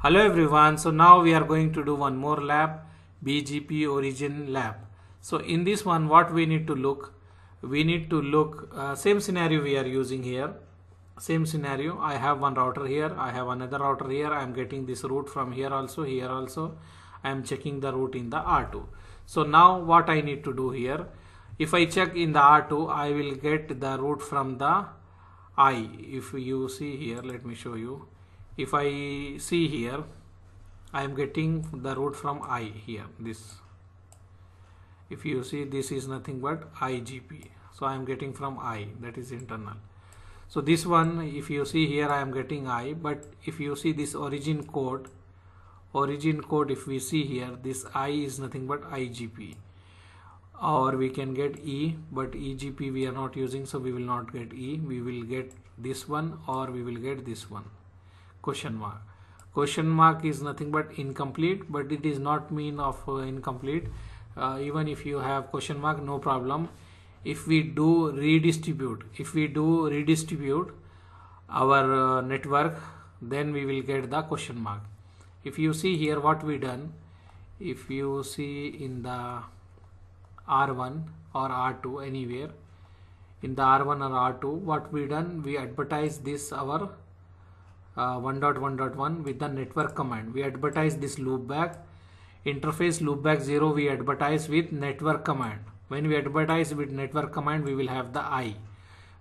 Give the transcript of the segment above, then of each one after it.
Hello everyone, so now we are going to do one more lab, BGP Origin Lab. So in this one what we need to look, same scenario we are using here, same scenario. I have one router here, I have another router here, I am getting this route from here also, I am checking the route in the R2. So now what I need to do here, if I check in the R2, I will get the route from the I. If you see here, let me show you. If I see here, I am getting the route from I here. This, if you see, this is nothing but IGP. So I am getting from I, that is internal. So this one, if you see here, I am getting I, but if you see this origin code, if we see here, this I is nothing but IGP. Or we can get E, but EGP we are not using, so we will not get E. We will get this one, or we will get this one. Question mark is nothing but incomplete, but it is not mean of incomplete. Even if you have question mark, no problem. If we do redistribute, our network, then we will get the question mark. If you see here what we done, if you see in the R1 or R2 anywhere, in the R1 or R2, what we done, we advertise this our 1.1.1 with the network command. We advertise this loopback interface loopback 0. We advertise with network command. When we advertise with network command, we will have the I.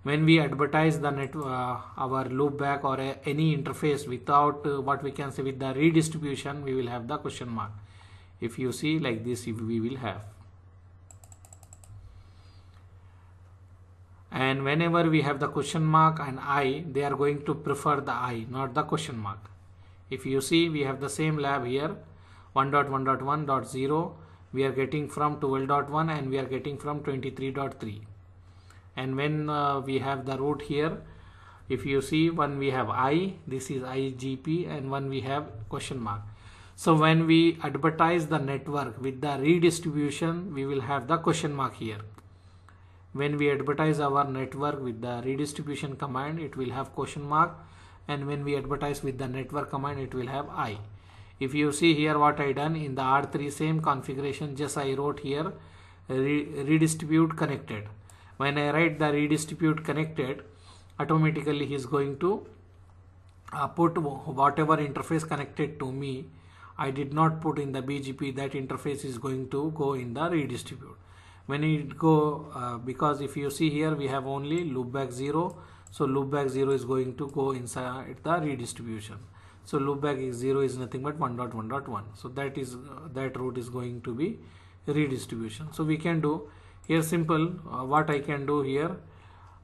When we advertise the our loopback or any interface without what we can say with the redistribution, we will have the question mark. If you see like this, we will have. And whenever we have the question mark and I, they are going to prefer the I, not the question mark. If you see, we have the same lab here, 1.1.1.0, we are getting from 12.1 and we are getting from 23.3. And when we have the route here, if you see, one we have I, this is IGP, and one we have question mark. So when we advertise the network with the redistribution, we will have the question mark here. When we advertise our network with the redistribution command, it will have question mark, and when we advertise with the network command, it will have I. If you see here what I done in the R3, same configuration, just I wrote here redistribute connected. When I write the redistribute connected, automatically he is going to put whatever interface connected to me. I did not put in the BGP, that interface is going to go in the redistribute. When it go, because if you see here, we have only loopback 0, so loopback 0 is going to go inside the redistribution. So loopback 0 is nothing but 1.1.1. So that is that route is going to be redistribution. So we can do here simple. What I can do here,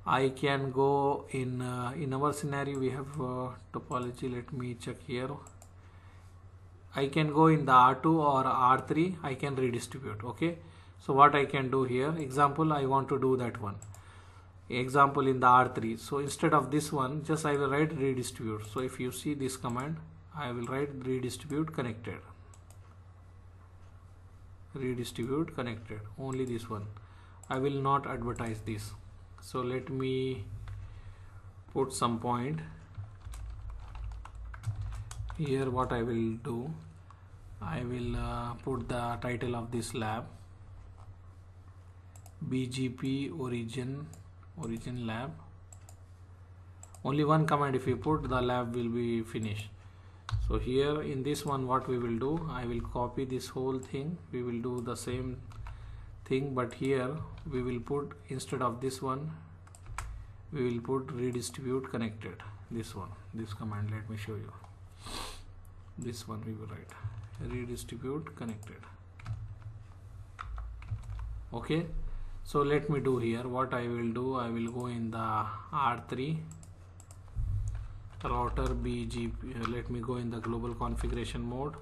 I can go in our scenario. We have topology. Let me check here. I can go in the R2 or R3. I can redistribute. Okay. So what I can do here, example, I want to do that one. Example in the R3. So instead of this one, just I will write redistribute. So if you see this command, I will write redistribute connected. Redistribute connected. Only this one. I will not advertise this. So let me put some point. Here what I will do, I will put the title of this lab, BGP Origin Lab. Only one command if you put, the lab will be finished. So here in this one, what we will do, I will copy this whole thing. We will do the same thing, but here we will put, instead of this one, we will put redistribute connected. This one, this command, let me show you. This one we will write redistribute connected. Okay. So let me do here, what I will do, I will go in the R3 router BGP, let me go in the global configuration mode.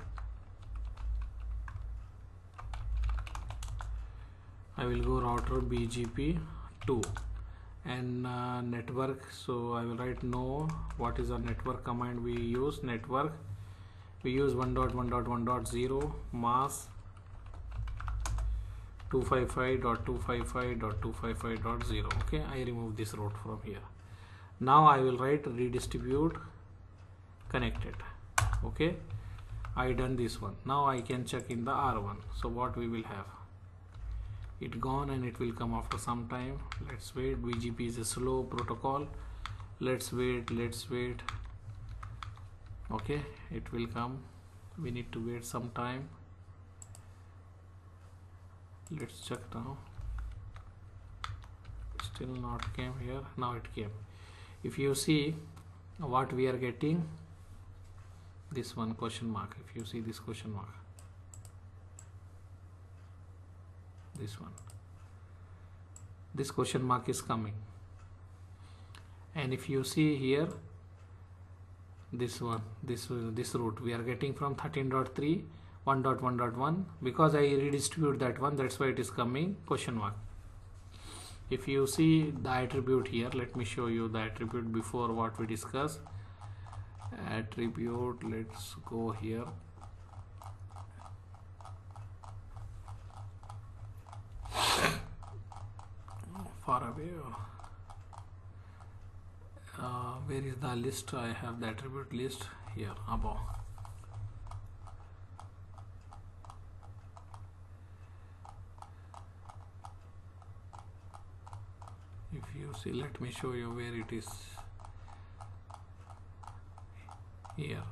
I will go router BGP 2 and network, so I will write no, what is the network command we use, network, we use 1.1.1.0 mask 255.255.255.0. okay, I remove this route from here. Now I will write redistribute connected. Okay, I done this one. Now I can check in the R1. So what we will have, it gone and it will come after some time. Let's wait. BGP is a slow protocol. Let's wait. Okay, it will come. We need to wait some time. Let's check now. Still not came here. Now it came. If you see what we are getting, this one question mark. If you see this question mark, this one, this question mark is coming. And if you see here, this one, this route we are getting from 13.3 1.1.1, because I redistribute that one, that's why it is coming question mark. If you see the attribute here, let me show you the attribute before what we discussed. Attribute, let's go here. Far away. Where is the list? I have the attribute list here above. If you see, let me show you where it is. Here,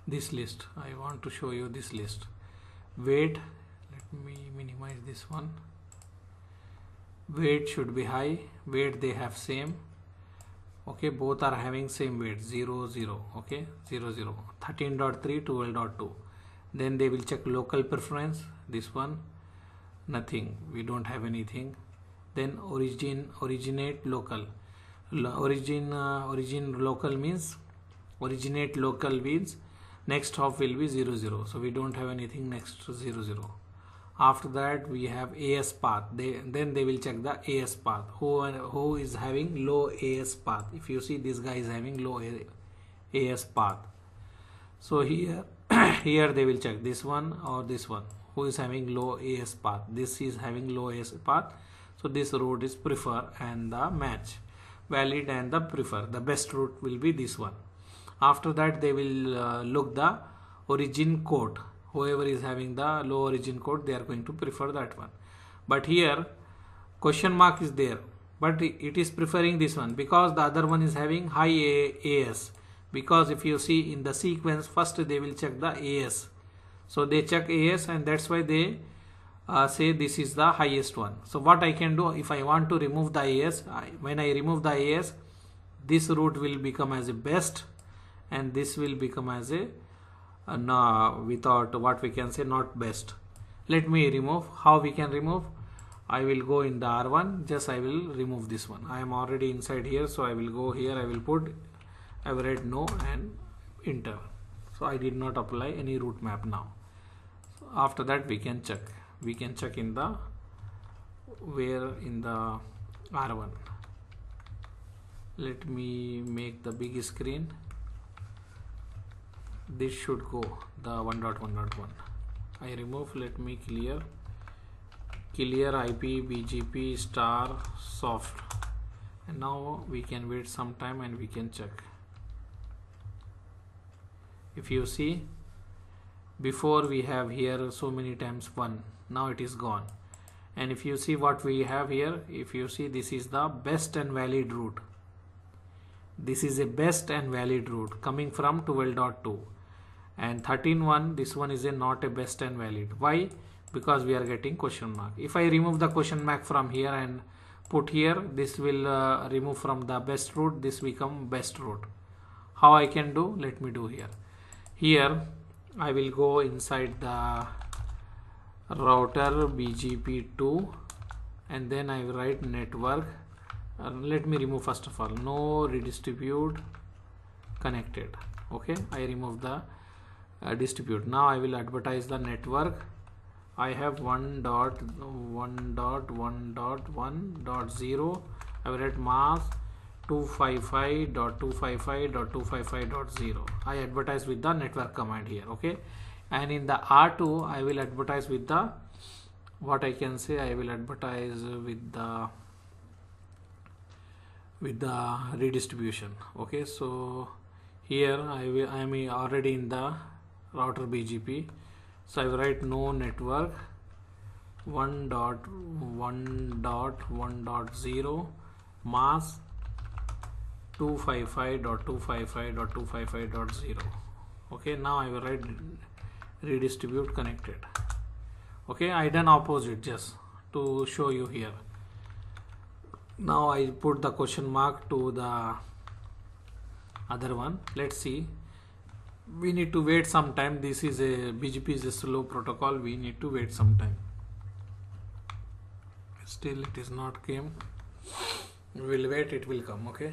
this list. I want to show you this list. Weight, let me minimize this one. Weight should be high. Weight they have same. Okay, both are having same weight, 0 0. Okay, 0 0. 13.3 12.2. Then they will check local preference. This one, nothing. We don't have anything. Then originate local. Origin local means, originate local means next hop will be 0 0. So we don't have anything next to 0 0. After that we have AS path. Then they will check the AS path. Who is having low AS path? If you see, this guy is having low AS path. So here here they will check this one or this one. Who is having low AS path? This is having low AS path. So this route is prefer and the match. Valid and the prefer. The best route will be this one. After that they will look the origin code. Whoever is having the low origin code, they are going to prefer that one. But here question mark is there, but it is preferring this one because the other one is having high AS. Because if you see in the sequence, first they will check the AS. So they check AS and that's why they say this is the highest one. So what I can do, if I want to remove the AS, when I remove the AS, this route will become as a best and this will become as a without, what we can say, not best. Let me remove. How we can remove? I will go in the R1, just I will remove this one. I am already inside here, so I will go here, I will put average no and enter. So I did not apply any route map now. So after that we can check. We can check in the where in the R1. Let me make the big screen. This should go the 1.1.1. I remove. Let me clear IP BGP star soft, and now we can wait some time and we can check. If you see, before we have here so many times 1, now it is gone. And if you see what we have here, if you see, this is the best and valid route. This is a best and valid route coming from 12.2. And 13.1, this one is not a best and valid. Why? Because we are getting question mark. If I remove the question mark from here and put here, this will remove from the best route, this become best route. How I can do? Let me do here. Here I will go inside the router BGP2 and then I will write network. Let me remove first of all, no redistribute connected. Okay, I remove the distribute. Now I will advertise the network. I have 1.1.1.1.0. I will write mask 255.255.255.0. I advertise with the network command here. Okay, and in the R2 I will advertise with the, what I can say, I will advertise with the redistribution. Okay, so here I am already in the router BGP. So I will write no network 1.1.1.0 mask 255.255.255.0. okay, now I will write redistribute connected. Okay, I done opposite just to show you here. Now I put the question mark to the other one. Let's see, we need to wait some time. This is a BGP is a slow protocol, we need to wait some time. Still it is not came, we will wait, it will come. Okay,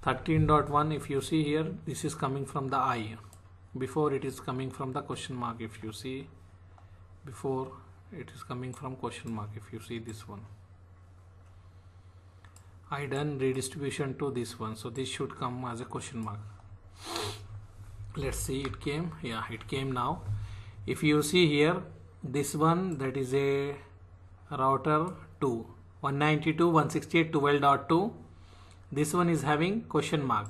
13.1, if you see here, this is coming from the I. Before it is coming from the question mark. If you see, before it is coming from question mark. If you see this one, I done redistribution to this one, so this should come as a question mark. Let's see, it came. Yeah, it came now. If you see here, this one, that is a router 2 192.168.12.2. this one is having question mark.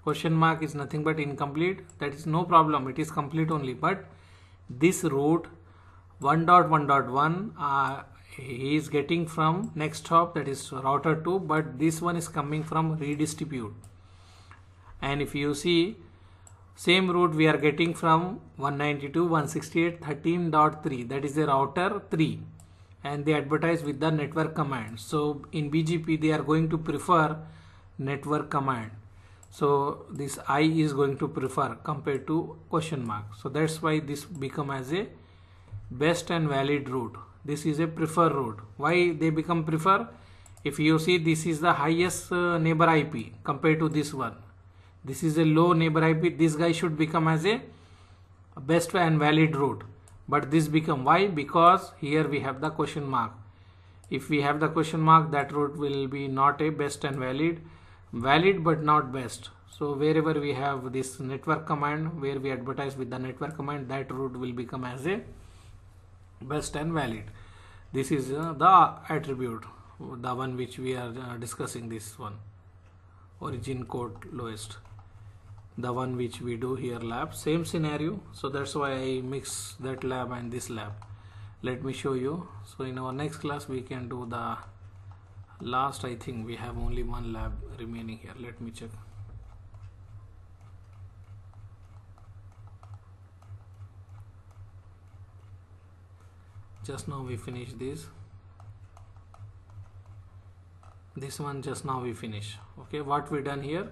Question mark is nothing but incomplete. That is no problem, it is complete only. But this route 1.1.1 he is getting from next hop, that is router 2, but this one is coming from redistribute. And if you see, same route we are getting from 192.168.13.3, that is the router 3, and they advertise with the network command. So in BGP they are going to prefer network command. So this I is going to prefer compared to question mark. So that's why this become as a best and valid route. This is a prefer route. Why they become prefer? If you see, this is the highest neighbor IP compared to this one. This is a low neighbor IP. This guy should become as a best and valid route. But this become, why? Because here we have the question mark. If we have the question mark, that route will be not a best and valid. Valid but not best. So wherever we have this network command, where we advertise with the network command, that route will become as a best and valid. This is the attribute, the one which we are discussing, this one, origin code lowest, the one which we do here lab, same scenario. So that's why I mix that lab and this lab. Let me show you. So in our next class we can do the last. I think we have only one lab remaining here. Let me check. Just now we finished this one just now we finish. Okay, what we done here,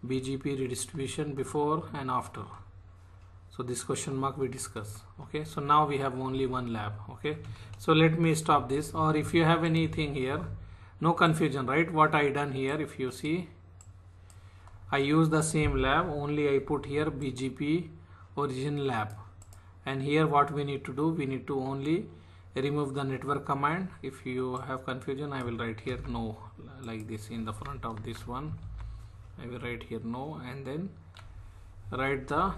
BGP redistribution before and after. So this question mark we discuss. Okay, so now we have only one lab. Okay, so let me stop this. Or if you have anything here, no confusion, right? What I done here, if you see, I use the same lab, only I put here BGP Origin Lab. And here what we need to do, we need to only remove the network command. If you have confusion, I will write here no, like this in the front of this one. I will write here no, and then write the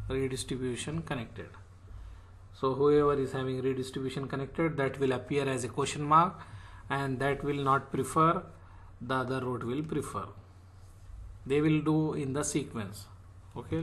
redistribution connected. So whoever is having redistribution connected, that will appear as a question mark, and that will not prefer, the other route will prefer. They will do in the sequence. Okay,